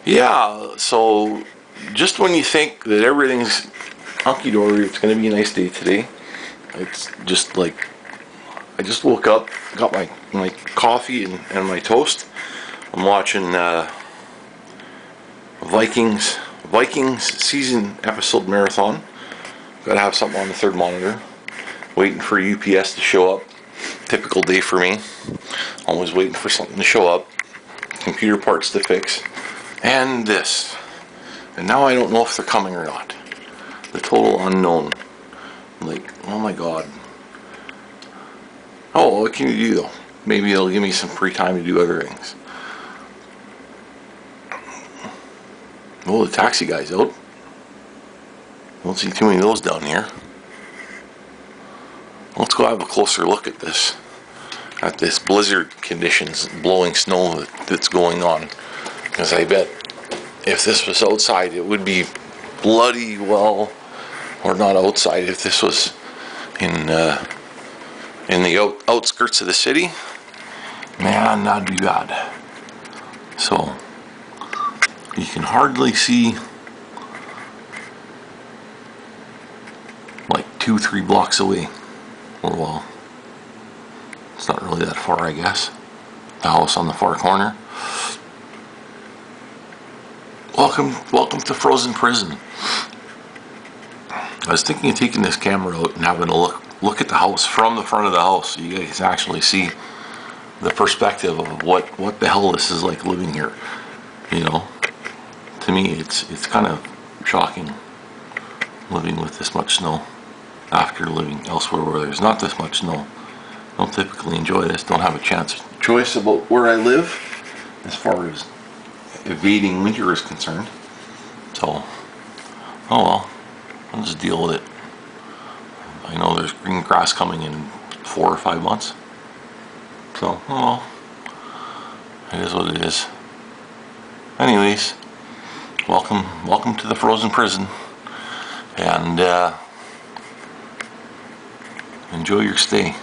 Yeah, so just when you think that everything's hunky-dory, it's going to be a nice day today. It's just like, I just woke up, got my coffee and my toast. I'm watching Vikings season episode marathon. Gotta have something on the third monitor. Waiting for UPS to show up. Typical day for me. Always waiting for something to show up. Computer parts to fix. And this. And now I don't know if they're coming or not. The total unknown. Like, oh my god. Oh, what can you do though? Maybe it'll give me some free time to do other things. Oh, the taxi guy's out. Don't see too many of those down here. Let's go have a closer look at this. At this blizzard conditions, blowing snow that's going on. Because I bet if this was outside, it would be bloody well, or not outside. If this was in the outskirts of the city, man, that'd be bad. So you can hardly see like 2-3 blocks away. Or well, it's not really that far, I guess. The house on the far corner. Welcome to Frozen Prison. I was thinking of taking this camera out and having a look at the house from the front of the house, so you guys actually see the perspective of what the hell this is like living here. You know, to me, it's kind of shocking living with this much snow after living elsewhere where there's not this much snow. Don't typically enjoy this. Don't have a choice about where I live as far as evading winter is concerned. So, oh well, I'll just deal with it. I know there's green grass coming in 4 or 5 months. So, oh well, it is what it is. Anyways, welcome to the Frozen Prison, and enjoy your stay.